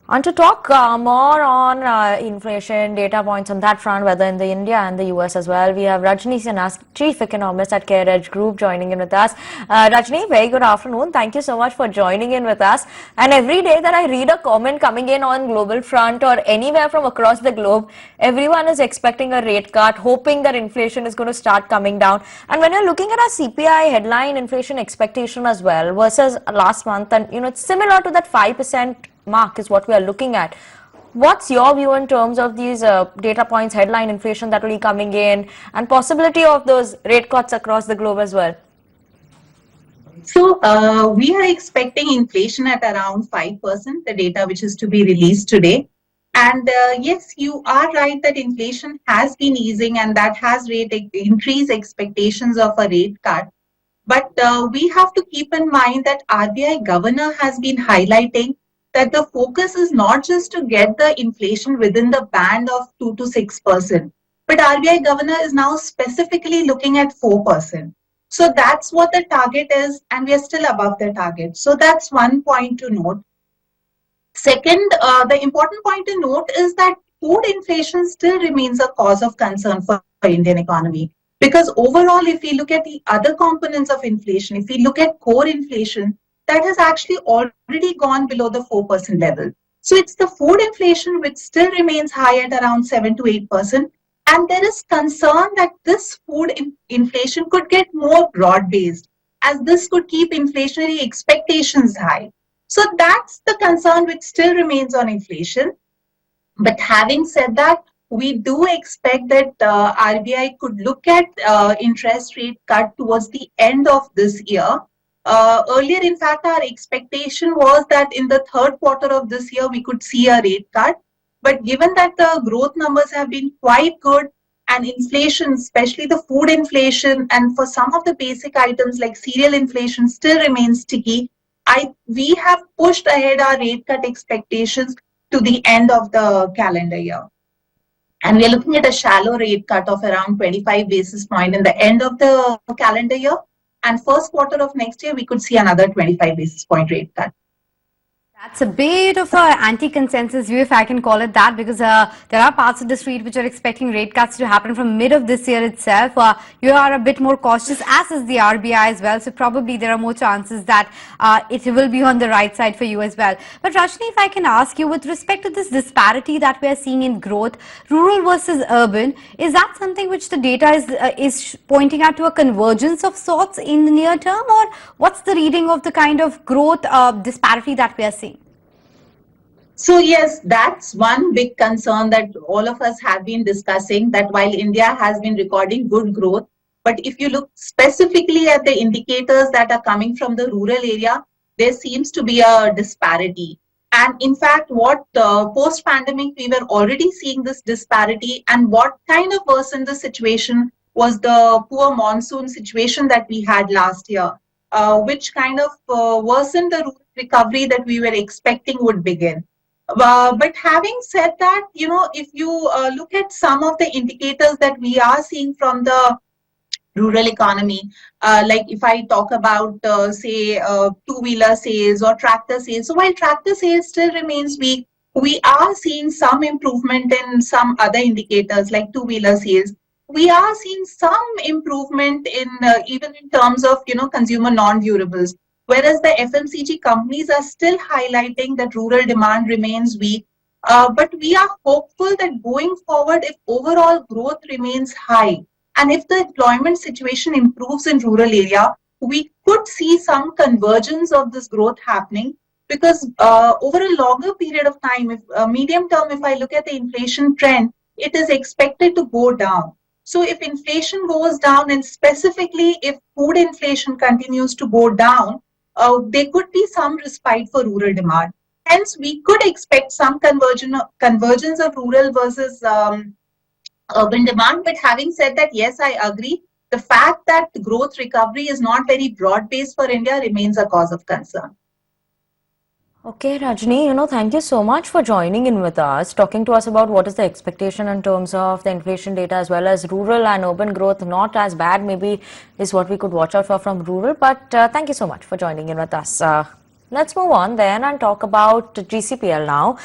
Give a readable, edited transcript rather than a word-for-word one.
And to talk more on inflation data points on that front, whether in the India and the US as well, we have Rajani Sinha, Chief Economist at CareEdge Group, joining in with us. Rajani, very good afternoon. Thank you so much for joining in with us. And every day that I read a comment coming in on global front or anywhere from across the globe, everyone is expecting a rate cut, hoping that inflation is going to start coming down. And when you're looking at our CPI headline inflation expectation as well versus last month, and it's similar to that 5% mark is what we are looking at. What's your view in terms of these data points, headline inflation that will be coming in, and possibility of those rate cuts across the globe as well? So we are expecting inflation at around 5%, the data which is to be released today. And yes, you are right that inflation has been easing and that has increased expectations of a rate cut. But we have to keep in mind that RBI governor has been highlighting that the focus is not just to get the inflation within the band of 2 to 6%, but RBI governor is now specifically looking at 4%. So that's what the target is, and we are still above the target. So that's one point to note. Second, the important point to note is that food inflation still remains a cause of concern for Indian economy. Because overall, if we look at the other components of inflation, if we look at core inflation, that has actually already gone below the 4% level. So it's the food inflation which still remains high at around 7 to 8%. And there is concern that this food inflation could get more broad-based, as this could keep inflationary expectations high. So that's the concern which still remains on inflation. But having said that, we do expect that RBI could look at interest rate cut towards the end of this year. Earlier, in fact, our expectation was that in the third quarter of this year, we could see a rate cut. But given that the growth numbers have been quite good and inflation, especially the food inflation, and for some of the basic items like cereal inflation still remains sticky, we have pushed ahead our rate cut expectations to the end of the calendar year. And we're looking at a shallow rate cut of around 25 basis points in the end of the calendar year. And first quarter of next year, we could see another 25 basis point rate cut. That's a bit of an anti-consensus view, if I can call it that, because there are parts of the street which are expecting rate cuts to happen from mid of this year itself. You are a bit more cautious, as is the RBI as well. So probably there are more chances that it will be on the right side for you as well. But Rajani, if I can ask you, with respect to this disparity that we are seeing in growth, rural versus urban, is that something which the data is pointing out to a convergence of sorts in the near term, or what's the reading of the kind of growth disparity that we are seeing? So yes, that's one big concern that all of us have been discussing, that while India has been recording good growth, but if you look specifically at the indicators that are coming from the rural area, there seems to be a disparity. And in fact, what post-pandemic, we were already seeing this disparity, and what kind of worsened the situation was the poor monsoon situation that we had last year, which kind of worsened the rural recovery that we were expecting would begin. But having said that, if you look at some of the indicators that we are seeing from the rural economy, like if I talk about, say, two-wheeler sales or tractor sales. So while tractor sales still remains weak, we are seeing some improvement in some other indicators like two-wheeler sales. We are seeing some improvement in even in terms of, consumer non-durables. Whereas the FMCG companies are still highlighting that rural demand remains weak. But we are hopeful that going forward, if overall growth remains high, and if the employment situation improves in rural area, we could see some convergence of this growth happening, because over a longer period of time, if medium term, if I look at the inflation trend, it is expected to go down. So if inflation goes down, and specifically if food inflation continues to go down, there could be some respite for rural demand. Hence, we could expect some convergence of rural versus urban demand. But having said that, yes, I agree. The fact that growth recovery is not very broad-based for India remains a cause of concern. Okay, Rajani, thank you so much for joining in with us, talking to us about what is the expectation in terms of the inflation data, as well as rural and urban growth. Not as bad, maybe, is what we could watch out for from rural. But thank you so much for joining in with us. Let's move on then and talk about GCPL now.